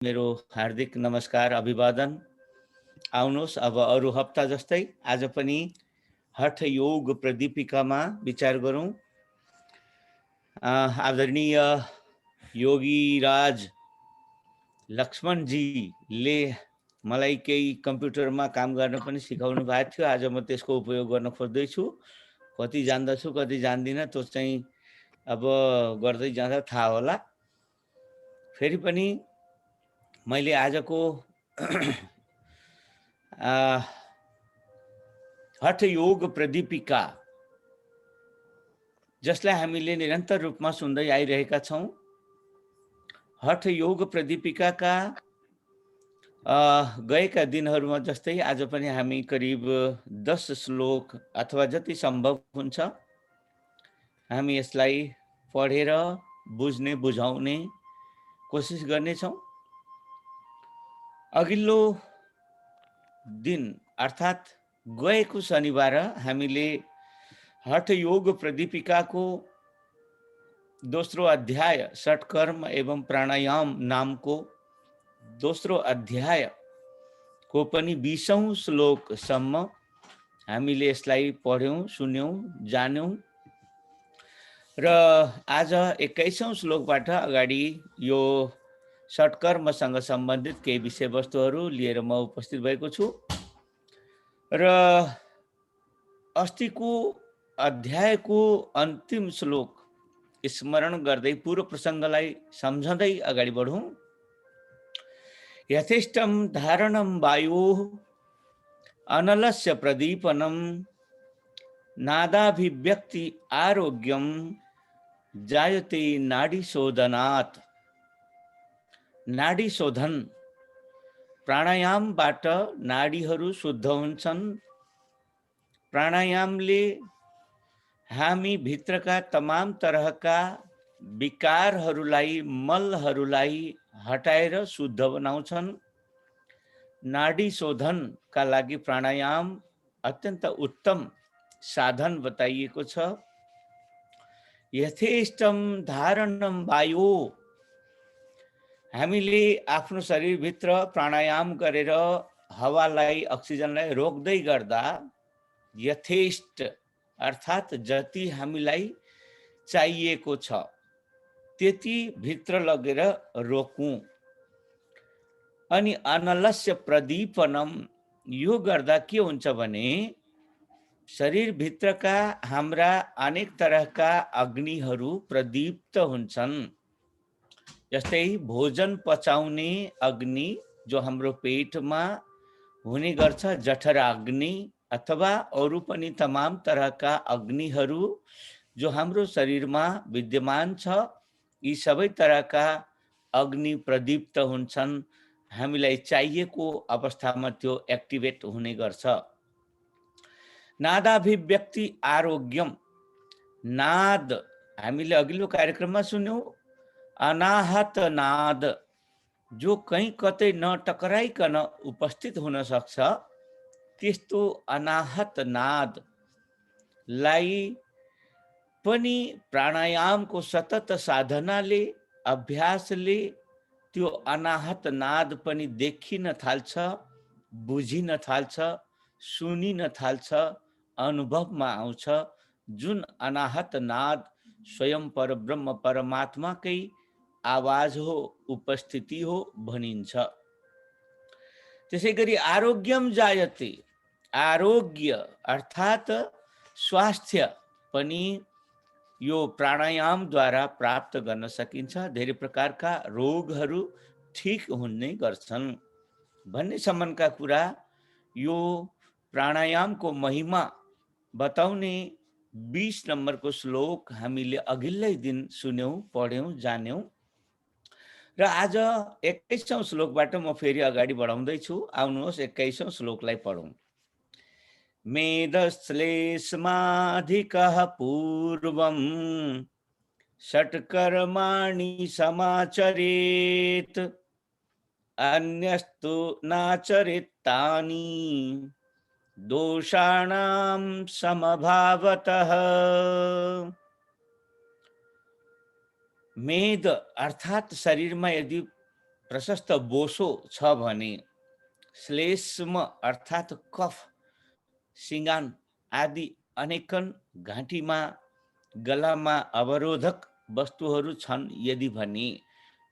मेरो हार्दिक नमस्कार अभिवादन। आउनुहोस् अब अरू हप्ता जस्तै आज पनि हठ योग प्रदीपिकामा विचार गरौँ। आदरणीय योगीराज लक्ष्मणजीले मलाई केही कम्प्युटरमा काम गर्न पनि सिकाउनु भएको थियो। आज म त्यसको उपयोग गर्न खोज्दैछु। कति जान्दछु कति जान्दिनँ त्यो चाहिँ अब गर्दै जाँदा थाहा होला। फेरि पनि मैले आजको हठ योग प्रदीपिका जसलाई हामीले निरन्तर रूपमा सुन्दै आइरहेका छौँ। हठ योग प्रदीपिकाका गएका दिनहरूमा जस्तै आज पनि हामी करिब 10 श्लोक अथवा जति सम्भव हुन्छ हामी यसलाई पढेर बुझ्ने बुझाउने कोसिस गर्नेछौँ। अघिल्लो दिन अर्थात् गएको शनिबार हामीले हठ योग प्रदीपिकाको दोस्रो अध्याय षट्कर्म एवं प्राणायाम नामको दोस्रो अध्यायको पनि 20औं श्लोकसम्म हामीले यसलाई पढ्यौँ, सुन्यौँ, जान्यौँ र आज 21औं श्लोकबाट अगाडि यो षट्कर्मसँग सम्बन्धित केही विषयवस्तुहरू लिएर म उपस्थित भएको छु र अस्तिको अध्यायको अन्तिम श्लोक स्मरण गर्दै पूर्व प्रसङ्गलाई सम्झँदै अगाडि बढौँ। यथेष्टं धारणं वायोः अनलस्य प्रदीपनं नादाभिव्यक्ति आरोग्यं जायते नाडी शोधनात्। नाडी शोधन प्राणायामबाट नाडीहरू शुद्ध हुन्छन्। प्राणायामले हामी भित्रका तमाम तरहका विकारहरूलाई मलहरूलाई हटाएर शुद्ध बनाउँछन्। नाडी शोधनका लागि प्राणायाम अत्यन्त उत्तम साधन बताइएको छ। यथेष्टं धारणं वायो, हामीले आफ्नो शरीरभित्र प्राणायाम गरेर हावालाई अक्सिजनलाई रोक्दै गर्दा यथेष्ट अर्थात् जति हामीलाई चाहिएको छ त्यति भित्र लगेर रोकौँ। अनि अनलस्य प्रदीपनम, यो गर्दा के हुन्छ भने शरीरभित्रका हाम्रा अनेक तरहका अग्निहरू प्रदीप्त हुन्छन्। जस्तै भोजन पचाउने अग्नि जो हाम्रो पेटमा हुने गर्छ जठरा अग्नि, अथवा अरू पनि तमाम तरहका अग्निहरू जो हाम्रो शरीरमा विद्यमान छ, यी सबै तरहका अग्नि प्रदीप्त हुन्छन्। हामीलाई चाहिएको अवस्थामा त्यो एक्टिभेट हुने गर्छ। नादाभिव्यक्ति आरोग्यम, नाद हामीले अघिल्लो कार्यक्रममा सुन्यौँ। अनाहत नाद जो कहीँ कतै नटकराइकन उपस्थित हुन सक्छ, त्यस्तो अनाहत नादलाई पनि प्राणायामको सतत साधनाले अभ्यासले त्यो अनाहत नाद पनि देखिन थाल्छ, बुझिन थाल्छ, सुनिन थाल्छ, अनुभवमा आउँछ। जुन अनाहत नाद स्वयं परब्रह्म परमात्माकै आवाज हो, उपस्थिति हो भनिन्छ। त्यसै गरी आरोग्यम जायते, आरोग्य अर्थात् स्वास्थ्य पनि यो प्राणायामद्वारा प्राप्त गर्न सकिन्छ। धेरै प्रकारका रोगहरू ठिक हुने गर्छन् भन्ने सम्मका कुरा यो प्राणायामको महिमा बताउने 20 नम्बरको श्लोक हामीले अघिल्लै दिन सुन्यौँ, पढ्यौँ, जान्यौँ र आज 21औं श्लोकबाट म फेरि अगाडि बढाउँदैछु। आउनुहोस् 21औं श्लोकलाई पढौँ। मेधश्लेष्माधिकः पूर्वं षट्कर्माणि समाचरेत् अन्यस्तु नाचरेत् तानि दोषाणां समभावतः। मेद अर्थात् शरीरमा यदि प्रशस्त बोसो छ भने श्लेष्म अर्थात् कफ, सिंगान आदि अनेकन घाँटीमा गलामा अवरोधक वस्तुहरू छन् यदि भने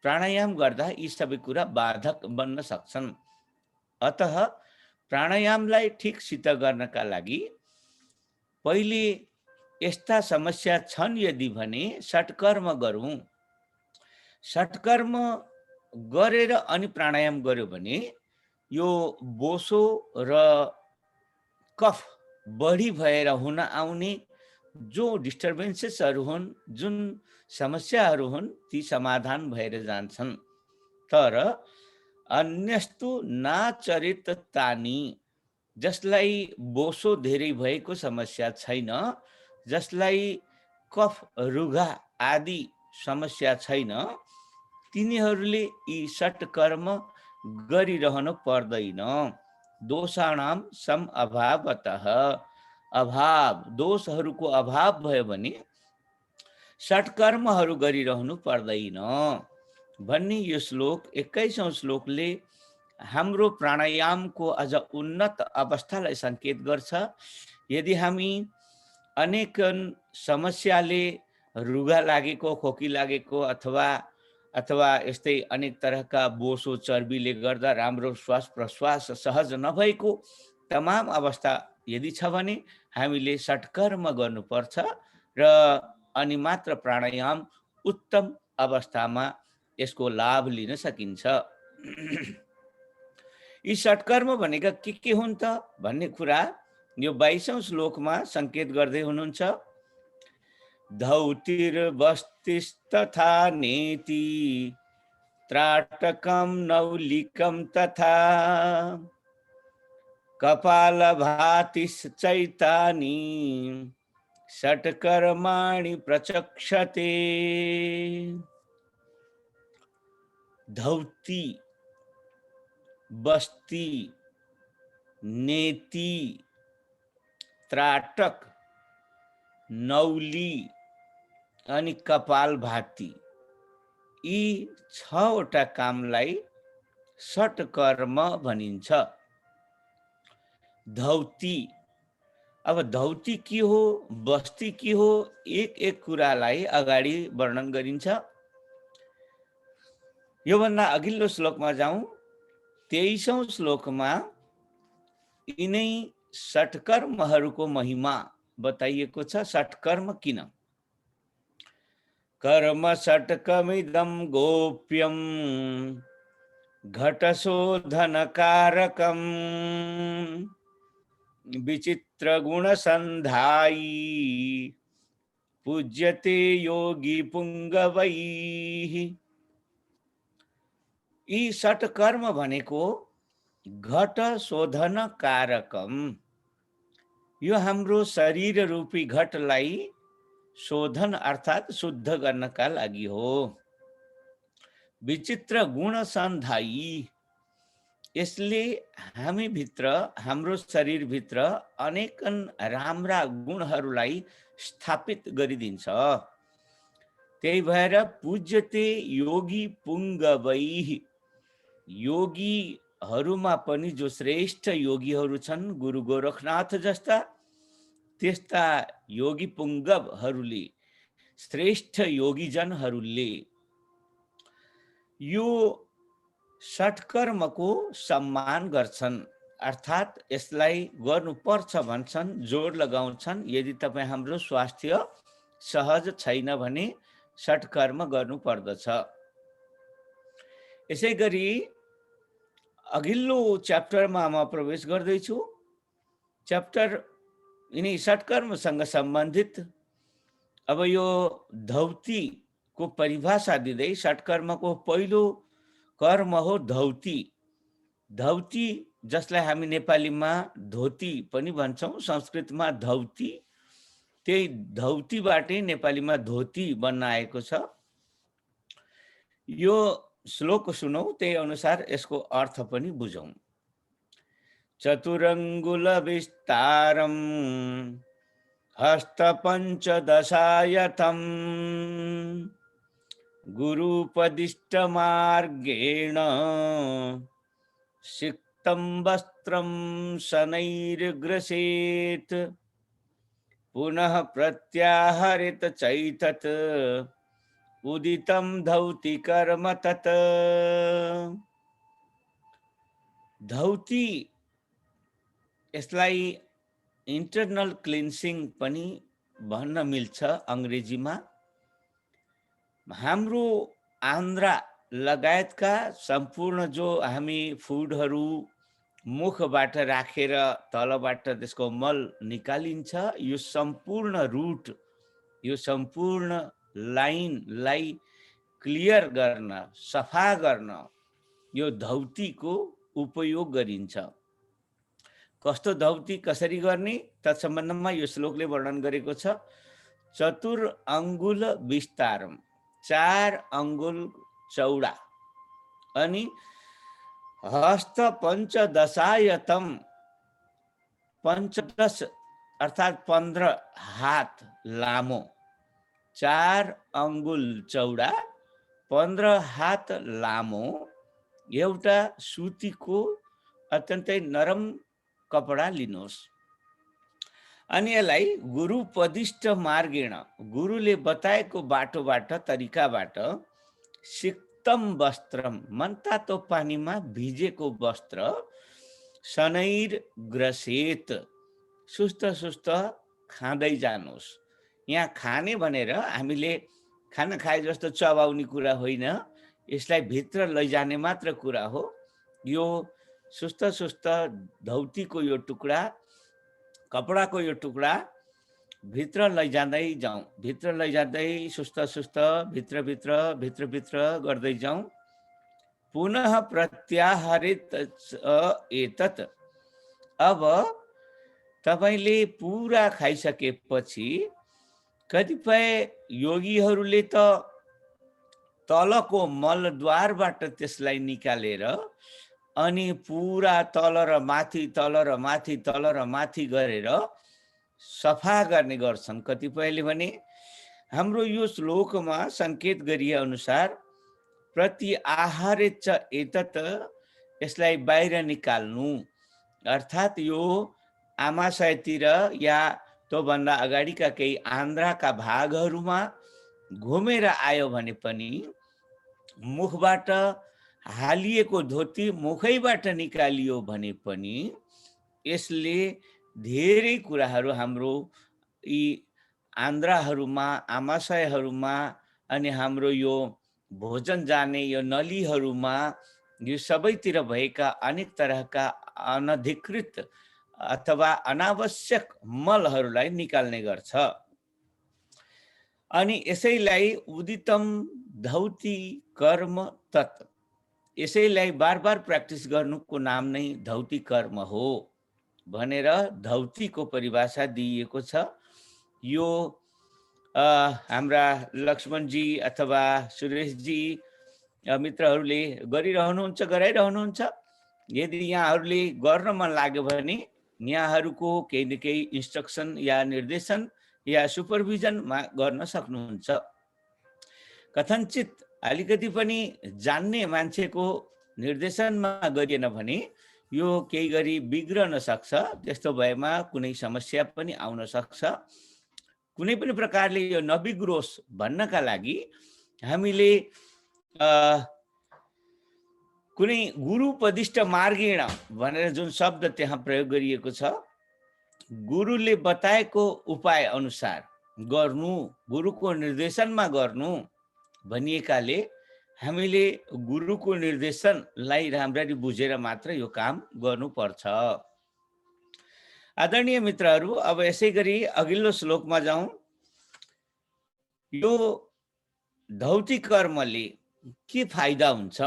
प्राणायाम गर्दा यी सबै कुरा बाधक बन्न सक्छन्। अतः प्राणायामलाई ठिकसित गर्नका लागि पहिले यस्ता समस्या छन् यदि भने षट्कर्म गरौँ। षट्कर्म गरेर अनि प्राणायाम गर्यो भने यो बोसो र कफ बढी भएर हुन आउने जो डिस्टर्बेन्सेसहरू हुन्, जुन समस्याहरू हुन्, ती समाधान भएर जान्छन्। तर अन्यस्तु नाचरित तानी, जसलाई बोसो धेरै भएको समस्या छैन, जसलाई कफ रुघा आदि समस्या छैन, तिनीहरूले यी षट्कर्म गरिरहनु पर्दैन। दोषाणाम सम अभावतः, अभाव दोषहरूको अभाव भयो भने षट्कर्महरू गरिरहनु पर्दैन भन्ने यो श्लोक 21औं श्लोकले हाम्रो प्राणायामको अझ उन्नत अवस्थालाई संकेत गर्छ। यदि हामी अनेक समस्याले रुगा लागेको, खोकी लागेको अथवा यस्तै अनेक तरहका बोसो चर्बीले गर्दा राम्रो श्वास प्रश्वास सहज नभएको तमाम अवस्था यदि छ भने हामीले षट्कर्म गर्नुपर्छ र अनि मात्र प्राणायाम उत्तम अवस्थामा यसको लाभ लिन सकिन्छ। यी षट्कर्म भनेका के हुन् त भन्ने कुरा यो 22औं श्लोकमा संकेत गर्दै हुनुहुन्छ। धौतिर्वस्तिस्तथा नेति त्राटकम नौलिकम तथा कपालभातिश्चैतानि षट्कर्माणि प्रचक्षते। धौति, बस्ती, नेति, त्राटक, नौली अनि कपालभाती, यी 6वटा कामलाई षट्कर्म भनिन्छ। धौति, अब धौति के हो, बस्ती के हो, एक कुरालाई अगाडि वर्णन गरिन्छ। योभन्दा अघिल्लो श्लोकमा जाउँ। 23औं श्लोकमा यिनै षट्कर्महरूको महिमा बताइएको छ। षट्कर्म किन? कर्म षट्कमिदं गोप्यं घटशोधनकारकं विचित्र गुणसन्धायी पूज्यते योगी पुंगवैः। यी षट्कर्म भनेको घट शोधन कारकम, यो हाम्रो शरीर रूपी घटलाई शोधन अर्थात् शुद्ध गर्नका लागि हो। विचित्र गुण सन्धायी, यसले हामी भित्र, हाम्रो शरीर भित्र अनेकन राम्रा गुणहरूलाई स्थापित गरिदिन्छ। त्यही भएर पूज्यते योगी पुंगवैः, योगीहरूमा पनि जो श्रेष्ठ योगीहरू छन्, गुरु गोरखनाथ जस्ता, त्यस्ता योगी पुंगवहरूले, श्रेष्ठ योगीजनहरूले यो षट्कर्मको सम्मान गर्छन्, अर्थात् यसलाई गर्नुपर्छ भन्छन्, जोड लगाउँछन्। यदि तपाईँ हाम्रो स्वास्थ्य सहज छैन भने षट्कर्म गर्नु पर्दछ। यसै गरी अघिल्लो च्याप्टरमा म प्रवेश गर्दैछु। च्याप्टर यिनै षट्कर्मसँग सम्बन्धित। अब यो धौतीको परिभाषा दिँदै, षट्कर्मको पहिलो कर्म हो धौती। धौती, जसलाई हामी नेपालीमा धोती पनि भन्छौँ, संस्कृतमा धौती, त्यही धौतीबाटै नेपालीमा धोती बन्न आएको छ। यो श्लोक सुनौ, त्यही अनुसार यसको अर्थ पनि बुझौँ। चतुरङ्गुल विस्तारम हस्त पंचदशायतम गुरुपदिष्टमार्गेण सिक्तं वस्त्रं शनैर्ग्रसेत् पुनः प्रत्याहरित चैतत् उदितं धौति कर्म तत्। धौती यसलाई इन्टरनल क्लिन्सिङ पनि भन्न मिल्छ अंग्रेजीमा। हाम्रो आन्द्रा लगायतका सम्पूर्ण जो हामी फुडहरू मुखबाट राखेर तलबाट त्यसको मल निकालिन्छ, यो सम्पूर्ण रुट, यो सम्पूर्ण लाइनलाई क्लियर गर्न, सफा गर्न यो धौतीको उपयोग गरिन्छ। कस्तो धौती कसरी गर्ने तत् सम्बन्धमा यो श्लोकले वर्णन गरेको छ। चतुर अंगुल विस्तारम, 4 अंगुल चौडा, अनि हस्त पंचदशायतम, 15 अर्थात 15 हात लामो, 4 अंगुल चौडा, 15 हात लामो एउटा सुतीको अत्यन्तै नरम कपडा लिनुहोस्। अनि यसलाई गुरुपदिष्ट मार्गेण, गुरुले बताएको बाटोबाट, तरिकाबाट, सिक्तम वस्त्रम, मनतातो पानीमा भिजेको वस्त्र, शनैर ग्रसेत, सुस्त सुस्त खाँदै जानुहोस्। यहाँ खाने भनेर हामीले खाना खाए जस्तो चबाउने कुरा होइन, यसलाई भित्र लैजाने मात्र कुरा हो। यो सुस्त सुस्त धौतीको यो टुक्रा, कपडाको यो टुक्रा भित्र लैजाँदै जाउँ, भित्र लैजाँदै सुस्त सुस्त भित्र भित्र भित्र भित्र गर्दै जाउँ। पुनः प्रत्याहरित एतत्, अब तपाईले पूरा खाइसकेपछि कतिपय योगीहरूले त तलको मलद्वारबाट त्यसलाई निकालेर अनि पूरा तल र माथि, तल र माथि, तल र माथि गरेर सफा गर्ने गर्छन्। कतिपयले भने हाम्रो यो श्लोकमा संकेत गरिए अनुसार प्रति आहारेच एतत्, यसलाई बाहिर निकाल्नु, अर्थात यो आमाशयतिर या त्योभन्दा अगाडिका केही आन्द्राका भागहरूमा घुमेर आयो भने पनि, मुखबाट हालिएको धोती मुखैबाट निकालियो भने पनि यसले धेरै कुराहरू हाम्रो यी आन्द्राहरूमा, आमाशयहरूमा अनि हाम्रो यो भोजन जाने यो नलीहरूमा यो सबैतिर भएका अनेक तरहका अनधिकृत अथवा अनावश्यक मलहरूलाई निकाल्ने गर्छ। अनि यसैलाई उदितम धौती कर्म तत्, यसैलाई बार बार प्र्याक्टिस गर्नुको नाम नै धौती कर्म हो भनेर धौतीको परिभाषा दिइएको छ। यो हाम्रा लक्ष्मणजी अथवा सुरेशजी मित्रहरूले गरिरहनुहुन्छ, गराइरहनुहुन्छ। यदि यहाँहरूले गर्न मन लाग्यो भने यहाँहरूको केही न केही इन्स्ट्रक्सन या निर्देशन या सुपरभिजन गर्न सक्नुहुन्छ। कथनचित अलिकति पनि जान्ने मान्छेको निर्देशनमा गरिएन भने यो केही गरी बिग्रन सक्छ। त्यस्तो भएमा कुनै समस्या पनि आउन सक्छ। कुनै पनि प्रकारले यो नबिग्रोस् भन्नका लागि हामीले कुनै गुरुपदिष्ट मार्गेण भनेर जुन शब्द त्यहाँ प्रयोग गरिएको छ, गुरुले बताएको उपाय अनुसार गर्नु, गुरुको निर्देशनमा गर्नु भनिएकाले हामीले गुरुको निर्देशनलाई राम्ररी बुझेर मात्र यो काम गर्नुपर्छ। आदरणीय मित्रहरू, अब यसै गरी अघिल्लो श्लोकमा जाउँ। यो धौती कर्मले के फाइदा हुन्छ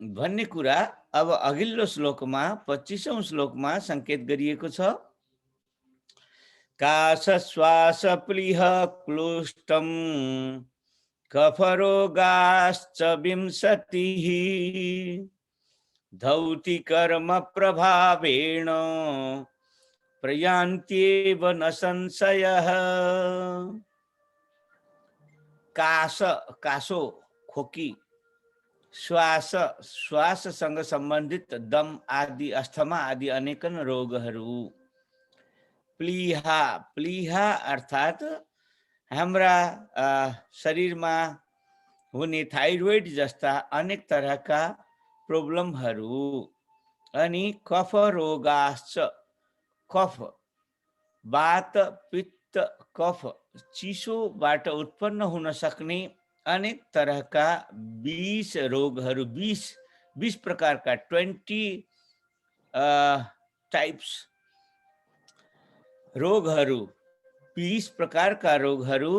भन्ने कुरा अब अघिल्लो श्लोकमा 25औं श्लोकमा संकेत गरिएको छ। काश श्वास प्लिह क्लुष्टम कफरोगाश्च विंशतिः धौती कर्म प्रभावेण प्रयान्त्येव न संशयः। काश, कासो खोकी, श्वास श्वाससँग सम्बन्धित दम आदि, अस्थमा आदि अनेकन रोगहरू। प्लीहा, प्लीहा अर्थात हाम्रा शरीरमा हुने थाइरोइड जस्ता अनेक तरहका प्रब्लमहरू। अनि कफ रोगाश्च, कफ, वात, पित्त, कफ, चिसोबाट उत्पन्न हुन सक्ने अनेक तरहका 20 रोगहरू, 20 प्रकारका 20 टाइप्स रोगहरू, 20 प्रकारका रोगहरू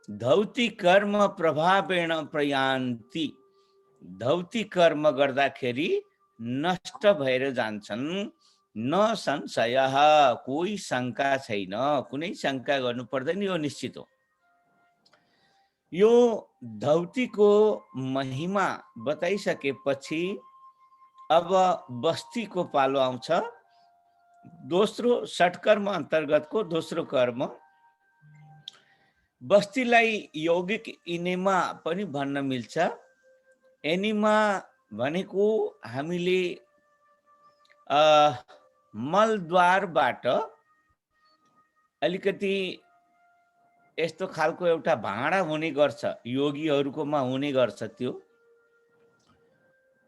धौती कर्म प्रभावेण प्रयान्ति, धौती कर्म गर्दाखेरि नष्ट भएर जान्छन्। न संशयः, कोही शङ्का छैन, कुनै शङ्का गर्नु पर्दैन, यो निश्चित हो। यो धौतीको महिमा बताइसकेपछि अब बस्तीको पालो आउँछ। दोस्रो षट्कर्म अन्तर्गतको दोस्रो कर्म। बस्तीलाई यौगिक इनेमा पनि भन्न मिल्छ। एनिमा भनेको हामीले मलद्वारबाट अलिकति यस्तो खालको एउटा भाँडा हुने गर्छ, योगीहरूकोमा हुने गर्छ। त्यो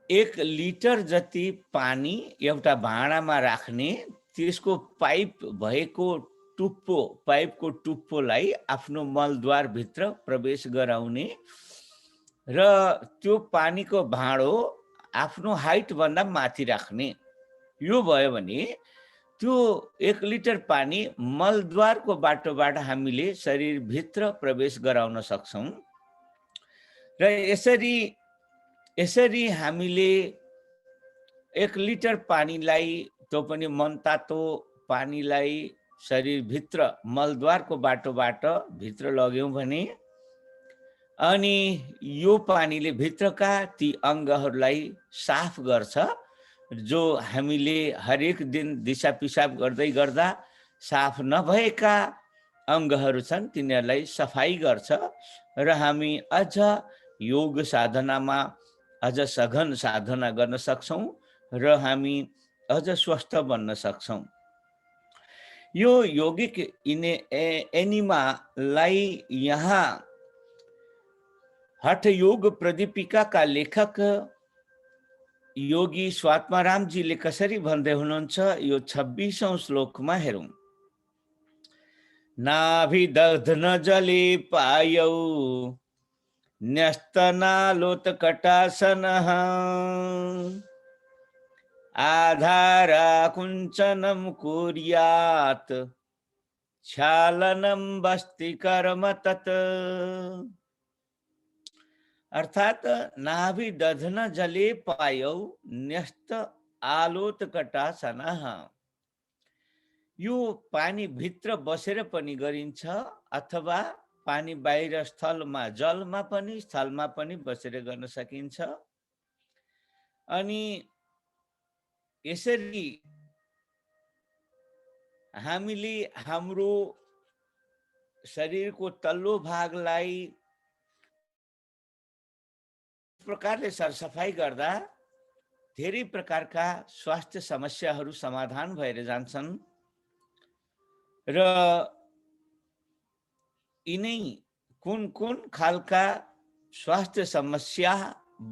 1 लिटर जति पानी एउटा भाँडामा राख्ने, त्यसको पाइप भएको टुप्पो, पाइपको टुप्पोलाई आफ्नो मलद्वारभित्र प्रवेश गराउने र त्यो पानीको भाँडो आफ्नो हाइटभन्दा माथि राख्ने। यो भयो भने त्यो 1 लिटर पानी मलद्वारको बाटोबाट हामीले शरीरभित्र प्रवेश गराउन सक्छौँ। र यसरी हामीले 1 लिटर पानीलाई, त्यो पनि मनतातो पानीलाई शरीरभित्र मलद्वारको बाटोबाट भित्र लग्यौँ भने, अनि यो पानीले भित्रका ती अङ्गहरूलाई साफ गर्छ, जो हामीले हरेक दिन दिशा पिसाब गर्दै गर्दा साफ नभएका अङ्गहरू छन्, तिनीहरूलाई सफाई गर्छ र हामी अझ योग साधनामा अझ सघन साधना गर्न सक्छौँ र हामी अझ स्वस्थ बन्न सक्छौँ। यो यौगिक एनिमालाई यहाँ हठ योग प्रदीपिकाका लेखक योगी स्वात्मारामजीले कसरी भन्दै हुनुहुन्छ, यो 26औं श्लोकमा हेरौँ। नाभिदग्धन जले पायौ न्यस्तनालोत्कटासनः आधारा कुञ्चनं कुर्यात् क्षालनं वस्ति कर्म तत्। अर्थात नाभिदधन जले पायौ न्यस्त आलोत्कटासनः। यो पानी भित्र बसेर पनि गरिन्छ, अथवा पानी बाहिर स्थलमा, जलमा पनि स्थलमा पनि बसेर गर्न सकिन्छ। अनि यसरी हामीले हाम्रो शरीरको तल्लो भागलाई प्रकारले सरसफाई गर्दा धेरै प्रकारका स्वास्थ्य समस्याहरू समाधान भएर जान्छन्। र यिनै कुन कुन खालका स्वास्थ्य समस्या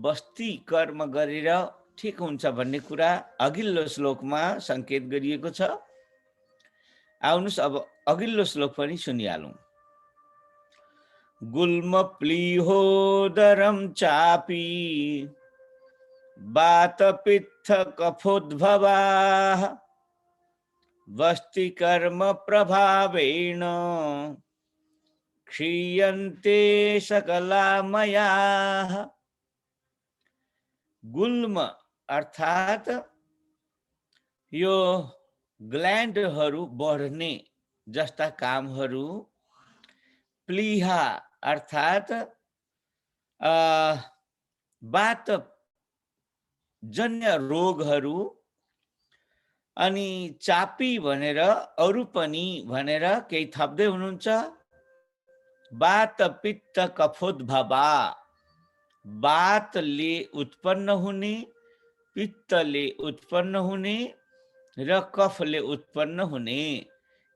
बस्ती कर्म गरेर ठिक हुन्छ भन्ने कुरा अघिल्लो श्लोकमा संकेत गरिएको छ। आउनुहोस् अब अघिल्लो श्लोक पनि सुनिहालौँ। गुल्म प्लीहोदरम चापी वात पित्त कफोद्भवाः वस्ति कर्म प्रभावेण क्षीयन्ते सकलामयाः। गुल्म अर्थात यो ग्ल्यान्डहरू बढ्ने जस्ता कामहरू, प्लीहा अर्थात वात जन्य रोगहरू, अनि चापी भनेर अरू पनि भनेर केही थप्दै हुनुहुन्छ। वात पित्त कफोद्भवा, वातले उत्पन्न हुने, पित्तले उत्पन्न हुने र कफले उत्पन्न हुने।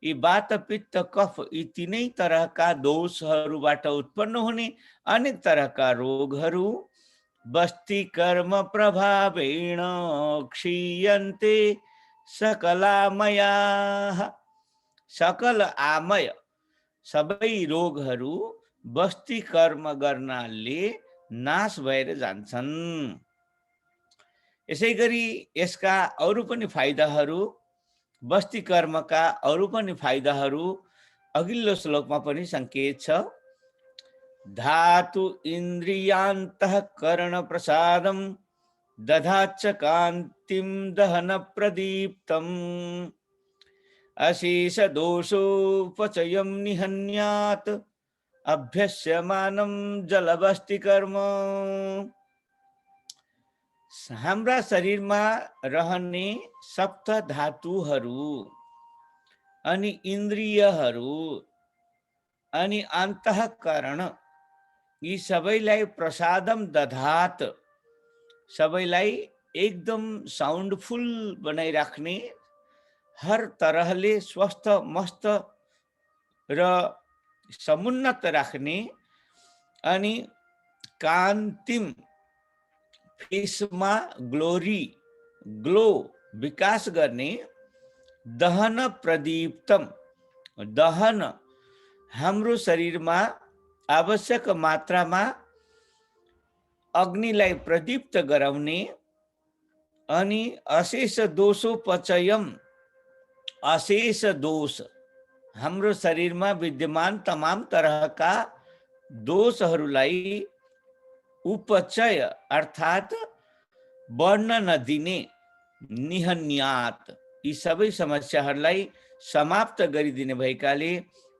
यी वात पित्त कफ यी तीनै तरहका दोषहरूबाट उत्पन्न हुने अनेक तरहका रोगहरू बस्ती कर्म प्रभावेण क्षीयन्ते सकलामयाः। सकल आमय सबै रोगहरू बस्ती कर्म गर्नाले नाश भएर जान्छन्। यसै गरी यसका अरू पनि फाइदाहरू, बस्ती कर्मका अरू पनि फाइदाहरू अघिल्लो श्लोकमा पनि सङ्केत छ। धातु इन्द्रियान्तःकरण प्रसादं दधाच्च कान्तिं दहन प्रदीप्तम् अशेष दोषोपचयं निहन्यात् अभ्यस्यमानं जलबस्ती कर्म। हाम्रा शरीरमा रहने सप्त धातुहरू अनि इन्द्रियहरू अनि अन्तःकरण यी सबैलाई प्रसादम दधात, सबैलाई एकदम साउन्डफुल बनाइराख्ने, हर तरहले स्वस्थ मस्त र समुन्नत राख्ने अनि कान्तिम फेसमा ग्लो विकास गर्ने, दहन प्रदीप्तम दहन हाम्रो शरीरमा आवश्यक मात्रामा अग्निलाई प्रदीप्त गराउने अनि अशेष दोषोपचयम अशेष दोष हाम्रो शरीरमा विद्यमान तमाम तरहका दोषहरूलाई उपचय अर्थात बढ्न नदिने, निहन्यात यी सबै समस्याहरूलाई समाप्त गरिदिने भएकाले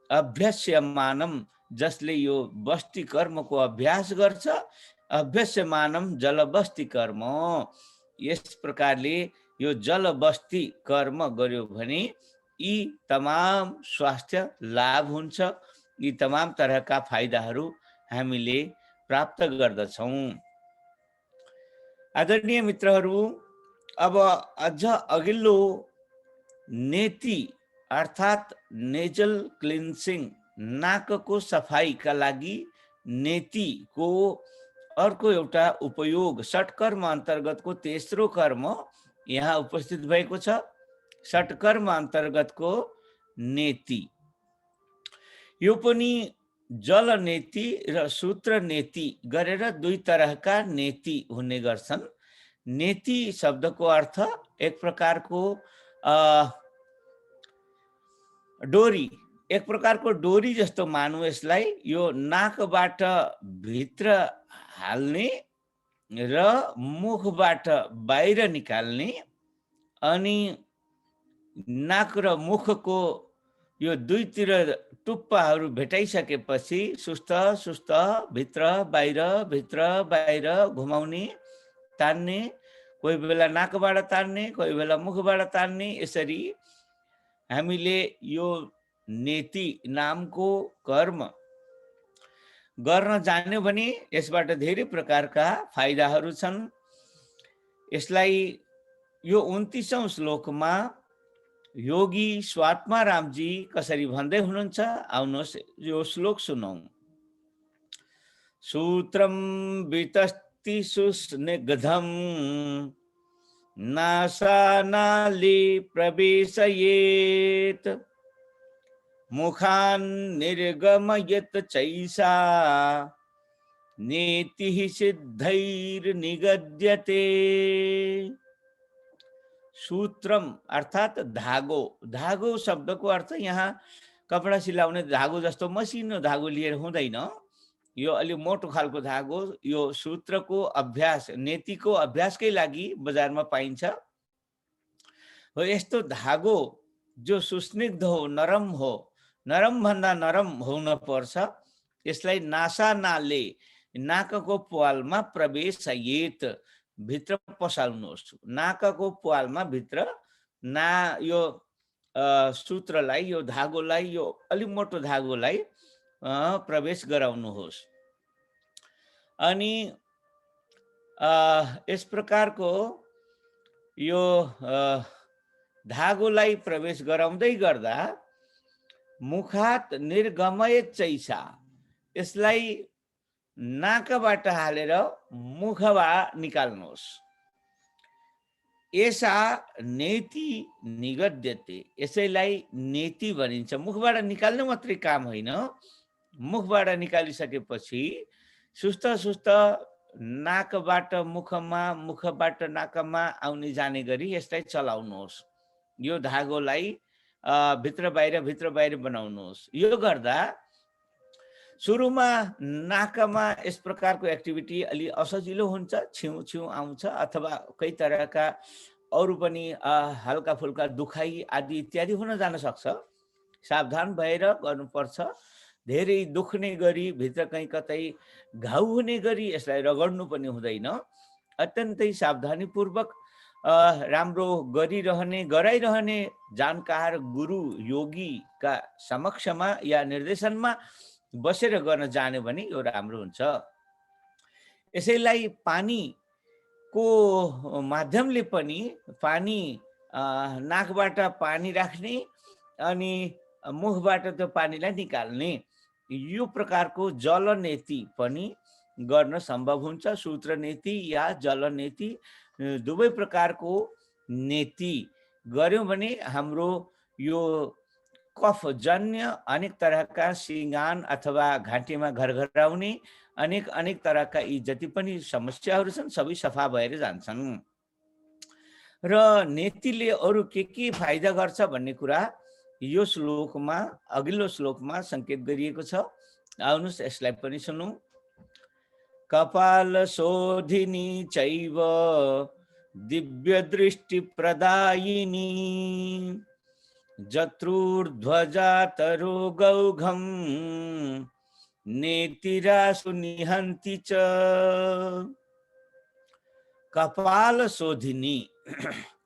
अभ्यस्यमानम जसले यो बस्ती कर्मको अभ्यास गर्छ, अभ्यस्यमानम जलबस्ती कर्म, यस प्रकारले यो जलबस्ती कर्म गर्यो भने यी तमाम स्वास्थ्य लाभ हुन्छ, यी तमाम तरहका फाइदाहरू हामीले प्राप्त गर्दछौं। आदरणीय मित्रहरू, अब अझ अघिल्लो नेति अर्थात नेजल क्लिन्सिङ नाकको सफाइका लागि नेतिको अर्को एउटा उपयोग षट्कर्म अन्तर्गतको तेस्रो कर्म यहाँ उपस्थित भएको छ। षट्कर्म अन्तर्गतको नेति यो पनि जल नेति र सूत्र नेति गरेर दुई तरहका नेति हुने गर्छन्। नेति शब्दको अर्थ एक प्रकारको डोरी, एक प्रकारको डोरी जस्तो मानौँ यसलाई। यो नाकबाट भित्र हाल्ने र मुखबाट बाहिर निकाल्ने अनि नाक र मुखको यो दुईतिर टुप्पाहरू भेटाइसकेपछि सुस्त सुस्त भित्र बाहिर घुमाउने, तान्ने, कोही बेला नाकबाट तान्ने, कोही बेला मुखबाट तान्ने, यसरी हामीले यो नेति नामको कर्म गर्न जान्यो भने यसबाट धेरै प्रकारका फाइदाहरू छन्। यसलाई यो 29औं श्लोकमा योगी स्वात्मारामजी कसरी भन्दै हुनुहुन्छ, आउनुहोस् यो श्लोक सुनौं। सूत्रम वितस्ति सुस्निग्धम नासानाली प्रवेशयेत मुखान् निर्गमयत चैसा नेतिः सिद्धैर्निगद्यते। सूत्रम अर्थात धागो, धागो शब्दको अर्थ यहाँ कपडा सिलाउने धागो जस्तो मसिनो धागो लिएर हुँदैन, यो अलि मोटो खालको धागो। यो सूत्रको अभ्यास, नेतिको अभ्यासकै लागि बजारमा पाइन्छ। हो यस्तो धागो जो सुस्निग्ध हो, नरम भन्दा नरम हुन पर्छ। यसलाई नासा नाले नाकको प्वालमा प्रवेशयेत भित्र पसाल्नुहोस्। नाकको प्वालमा भित्र यो सूत्रलाई, यो धागोलाई, यो अलि मोटो धागोलाई प्रवेश गराउनुहोस्। अनि यस प्रकारको यो धागोलाई प्रवेश गराउँदै गर्दा मुखात निर्गमयत चैसा, यसलाई नाकबाट हालेर मुखबाट निकाल्नुहोस्। एसा नेति निगद्यते, यसैलाई नेति भनिन्छ। मुखबाट निकाल्नु मात्रै काम होइन, मुखबाट निकालिसकेपछि सुस्त सुस्त नाकबाट मुखमा, मुखबाट नाकमा आउने जाने गरी यसलाई चलाउनुहोस्। यो धागोलाई भित्र बाहिर बनाउनुहोस्। यो गर्दा सुरुमा नाकमा यस प्रकारको एक्टिभिटी अलि असजिलो हुन्छ, छिउ छिउ आउँछ, अथवा कई तरहका अरू पनि हल्का फुल्का दुखाइ आदि इत्यादि हुन जान सक्छ। सावधान भएर गर्नुपर्छ। धेरै दुख्ने गरी, भित्र कहीँ कतै घाउ हुने गरी यसलाई रगड्नु पनि हुँदैन। अत्यन्तै सावधानीपूर्वक राम्रो गराइरहने जानकार गुरु योगीका समक्षमा या निर्देशनमा बसेर गर्न जाने भने यो राम्रो हुन्छ। यसैलाई पानीको माध्यमले पनि पानी नाकबाट पानी राख्ने अनि मुखबाट त्यो पानीलाई निकाल्ने, यो प्रकारको जलनेति पनि गर्न सम्भव हुन्छ। सूत्रनेति या जलनेति दुवै प्रकारको नेति गर्यौं भने हाम्रो यो कफजन्य अनेक तरहका सिंगान अथवा घाँटीमा घरघराउने अनेक तरहका यी जति पनि समस्याहरू छन् सबै सफा भएर जान्छन्। र नेतिले अरू के फाइदा गर्छ भन्ने कुरा यो श्लोकमा, अघिल्लो श्लोकमा संकेत गरिएको छ। आउनुहोस् यसलाई पनि सुनौं। कपाल शोधिनी चैव दिव्य दृष्टि प्रदायिनी जत्रूर्ध्वजातरो गौघम नेतिरासु निहन्ति च। कपाल शोधिनी,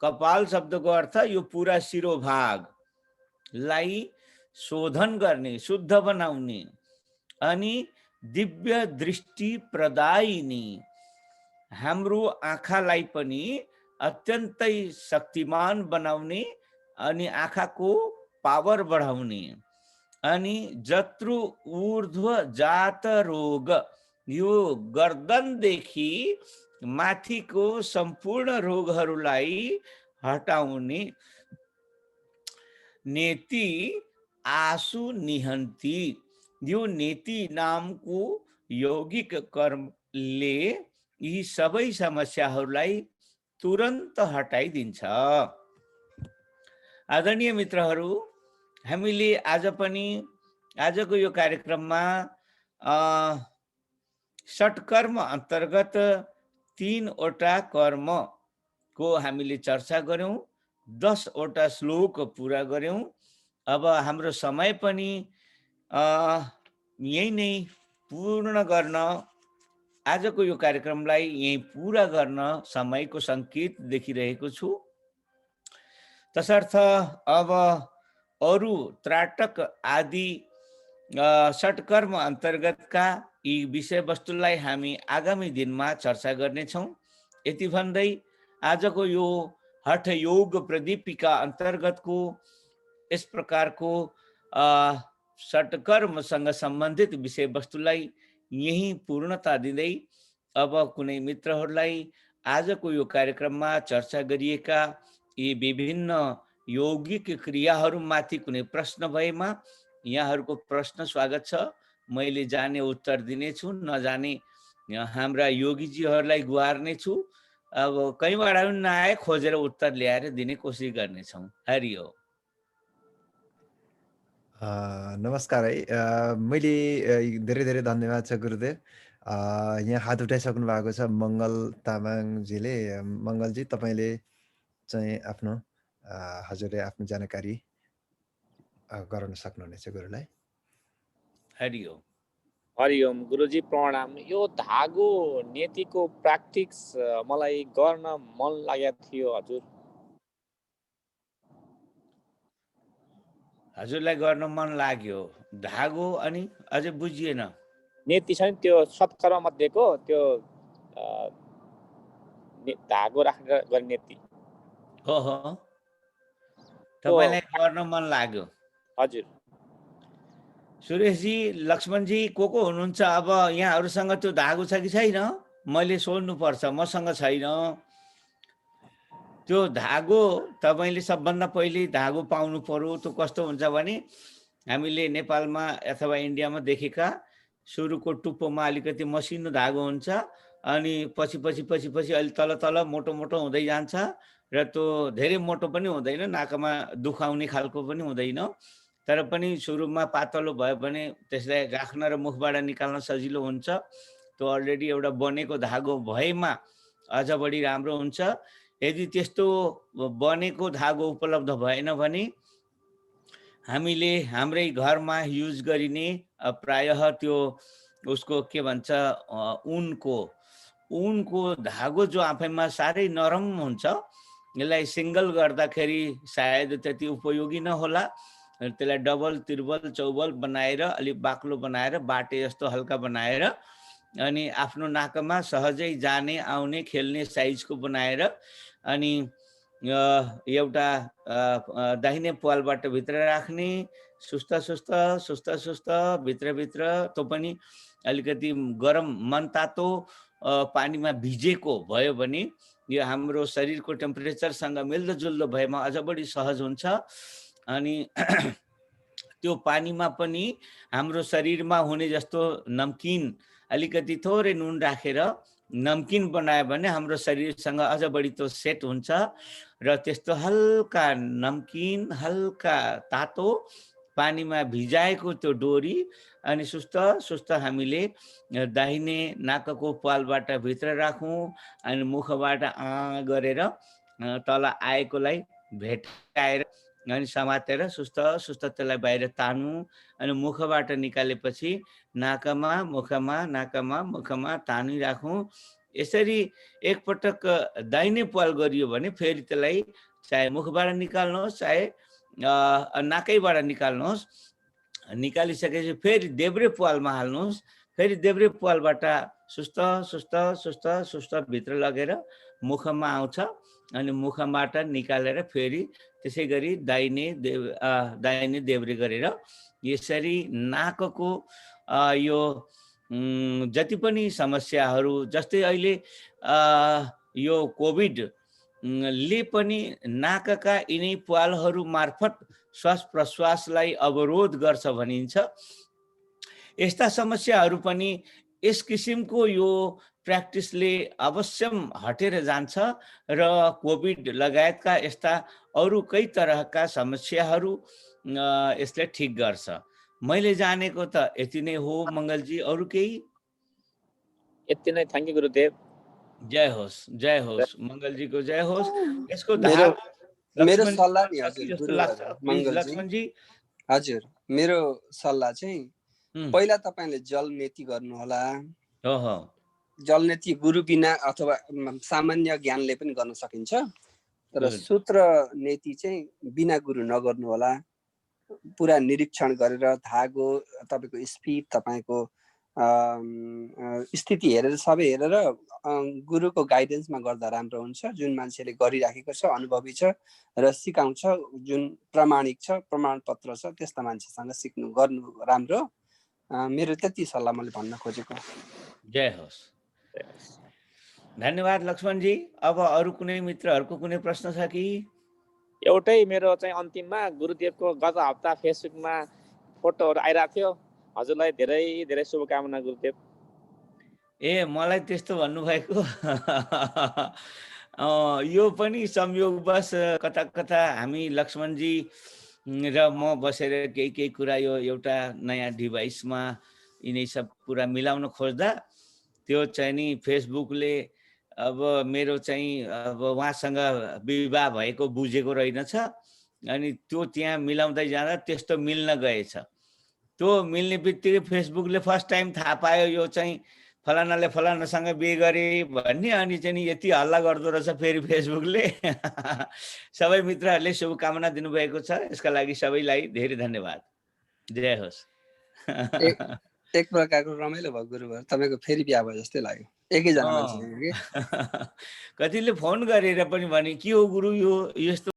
कपाल शब्दको अर्थ यो पूरा शिरोभागलाई शोधन गर्ने, शुद्ध बनाउने, अनि दिव्य दृष्टि प्रदायिनी, हाम्रो आँखालाई पनि अत्यन्तै शक्तिमान बनाउने अनि आँखाको पावर बढाउने, अनि जत्रु ऊर्ध्व जात रोग, यो गर्दनदेखि माथिको सम्पूर्ण रोगहरूलाई हटाउने, नेति आसु निहन्ति, यो नेति नामको यौगिक कर्मले यी सबै समस्याहरूलाई तुरन्त हटाइदिन्छ। आदरणीय मित्रहरू, हामीले आजको यो कार्यक्रममा षट्कर्म अन्तर्गत 3 वटा कर्मको हामीले चर्चा गर्यौं, 10 वटा श्लोक पूरा गर्यौं। अब हाम्रो समय पनि यही नै पूर्ण गर्न, आजको यो कार्यक्रमलाई यही पूरा गर्न समयको संकेत देखिरहेको छु। तसर्थ अब अरू त्राटक आदि षट्कर्म अन्तर्गतका यी विषयवस्तुलाई हामी आगामी दिनमा चर्चा गर्नेछौँ। यति भन्दै आजको यो हठ योग प्रदीपिका अन्तर्गतको यस प्रकारको षट्कर्मसँग सम्बन्धित विषयवस्तुलाई यही पूर्णता दिँदै अब कुनै मित्रहरूलाई आजको यो कार्यक्रममा चर्चा गरिएका यी विभिन्न यौगिक क्रियाहरूमाथि कुनै प्रश्न भएमा यहाँहरूको प्रश्न स्वागत छ। मैले जाने उत्तर दिनेछु, नजाने हाम्रा योगीजीहरूलाई गुहार्नेछु। अब कहीँबाट पनि नआए खोजेर उत्तर ल्याएर दिने कोसिस गर्नेछौँ। हरिओम। नमस्कार है। मैले धेरै धेरै धन्यवाद छ गुरुदेव। यहाँ हात उठाइसक्नु भएको छ मङ्गल तामाङजीले। मङ्गलजी, तपाईँले चाहिँ आफ्नो हजुरले आफ्नो जानकारी गराउन सक्नुहुनेछ गुरुलाई। हरिओम। हरिओम गुरुजी प्रणाम। यो धागो नेतिको प्र्याक्टिस मलाई गर्न मन लागेको थियो हजुर। हजुरलाई गर्न मन लाग्यो धागो, अनि अझै बुझिएन? नेति छ नि त्यो सत्कर्म मध्येको त्यो धागो राखेर गर्ने नेती हो हो त्यो तपाईँलाई गर्न मन लाग्यो। हजुर सुरेशजी, लक्ष्मणजी को हुनुहुन्छ अब यहाँहरूसँग त्यो धागो छ कि छैन? मैले सोध्नुपर्छ, मसँग छैन। त्यो धागो तपाईँले सबभन्दा पहिले धागो पाउनु पर्यो। त्यो कस्तो हुन्छ भने हामीले नेपालमा अथवा इन्डियामा देखेका सुरुको टुप्पोमा अलिकति मसिनो धागो हुन्छ, अनि पछि पछि पछि पछि अलि तल तल मोटो मोटो हुँदै जान्छ र त्यो धेरै मोटो पनि हुँदैन, नाकमा दुखाउने खालको पनि हुँदैन, तर पनि सुरुमा पातलो भयो भने त्यसलाई राख्न र मुखबाट निकाल्न सजिलो हुन्छ। त्यो अलरेडी एउटा बनेको धागो भएमा अझ बढी राम्रो हुन्छ। यदि त्यस्तो बनेको धागो उपलब्ध भएन भने हामीले हाम्रै घरमा युज गरिने प्रायः त्यो उसको के भन्छ उनको धागो जो आफैमा साह्रै नरम हुन्छ, यसलाई सिङ्गल गर्दाखेरि सायद त्यति उपयोगी नहोला। त्यसलाई डबल त्रिबल चौबल बनाएर अलिक बाक्लो बनाएर बाटे जस्तो हल्का बनाएर अनि आफ्नो नाकमा सहजै जाने आउने खेल्ने साइजको बनाएर अनि एउटा दाहिने पालबाट भित्र राख्ने, सुस्त सुस्त सुस्त सुस्त भित्रभित्र त्यो पनि अलिकति गरम मनतातो पानीमा भिजेको भयो भने यो हाम्रो शरीरको टेम्परेचरसँग मिल्दोजुल्दो भएमा अझ बढी सहज हुन्छ। अनि त्यो पानीमा पनि हाम्रो शरीरमा हुने जस्तो नमकिन अलिकति थोरै नुन राखेर नमकिन बनायो भने हाम्रो शरीरसँग अझ बढी त्यो सेट हुन्छ र त्यस्तो हल्का नमकिन हल्का तातो पानीमा भिजाएको त्यो डोरी अनि सुस्त सुस्त हामीले दाहिने नाकको पालबाट भित्र राखौँ अनि मुखबाट गरेर तल आएकोलाई भेटाएर अनि समातेर सुस्त सुस्त त्यसलाई बाहिर तान्नु अनि मुखबाट निकालेपछि नाकमा मुखमा नाकमा मुखमा तानिराखौँ। यसरी एकपटक दाहिने पाल गरियो भने फेरि त्यसलाई चाहे मुखबाट निकाल्नुहोस् चाहे नाकैबाट निकाल्नुहोस्, निकालिसकेपछि फेरि देब्रे पालमा हाल्नुहोस्, फेरि देब्रे पालबाट सुस्त सुस्त सुस्त सुस्त भित्र लगेर मुखमा आउँछ अनि मुखबाट निकालेर फेरि त्यसै गरी दाहिने देब्रे गरेर यसरी नाकको यो जति पनि समस्याहरू जस्तै अहिले यो कोभिड ले पनि नाकका यिनै पालहरू मार्फत श्वास प्रश्वासलाई अवरोध गर्छ भनिन्छ। यस्ता समस्याहरू पनि यस किसिमको यो प्र्याक्टिसले अवश्यम हटेर जान्छ र कोभिड लगायतका यस्ता अरू कई तरहका समस्याहरू यसले ठिक गर्छ। मैले जानेको त यति नै हो मङ्गलजी, अरू केही? यति नै। थ्याङ्क यू गुरुदेव। जय होस् मङ्गलजीको जय होस्। यसको मेरो सल्लाह नि हजुर लक्ष्मणजी। हजुर, मेरो सल्लाह चाहिँ पहिला तपाईले जलनेति गर्नु होला। जलनेति गुरु बिना अथवा सामान्य ज्ञानले पनि गर्न सकिन्छ, तर सूत्र नेति चाहिँ बिना गुरु नगर्नु होला। पुरा निरीक्षण गरेर धागो तपाईको स्पिड तपाईको स्थिति हेरेर सबै हेरेर गुरुको गाइडेन्समा गर्दा राम्रो हुन्छ। जुन मान्छेले गरिराखेको छ, अनुभवी छ र सिकाउँछ, जुन प्रामाणिक छ, प्रमाणपत्र छ, त्यस्ता मान्छेसँग सिक्नु गर्नु राम्रो। मेरो त्यति सल्लाह मैले भन्न खोजेको। जय होस्। धन्यवाद लक्ष्मणजी। अब अरू कुनै मित्रहरूको कुनै प्रश्न छ कि? एउटै मेरो चाहिँ अन्तिममा गुरुदेवको गत हप्ता फेसबुकमा फोटोहरू आइरहेको थियो। हजुरलाई धेरै धेरै शुभकामना गुरुदेव। मलाई त्यस्तो भन्नुभएको यो पनि संयोगवश कता कता हामी लक्ष्मणजी र म बसेर केही कुरा यो एउटा नयाँ डिभाइसमा यिनै सब कुरा मिलाउन खोज्दा त्यो चाहिँ नि फेसबुकले अब मेरो चाहिँ अब उहाँसँग विवाह भएको बुझेको रहेनछ अनि त्यो त्यहाँ मिलाउँदै जाँदा त्यस्तो मिल्न गएछ। त्यो मिल्ने बित्तिकै फेसबुकले फर्स्ट टाइम थाहा पायो यो चाहिँ फलानाले फलानासँग बिहे गरे भन्ने, अनि चाहिँ यति हल्ला गर्दो रहेछ फेरि फेसबुकले। सबै मित्रहरूले शुभकामना दिनुभएको छ, यसका लागि सबैलाई धेरै धन्यवाद। जय होस्। एक प्रकारको रमाइलो भयो गुरुवर, तपाईँको फेरि बिहा भयो जस्तै लाग्यो, एकैजना मान्छे अँ। कि। कतिले फोन गरेर पनि भने के हो गुरु यो यस्तो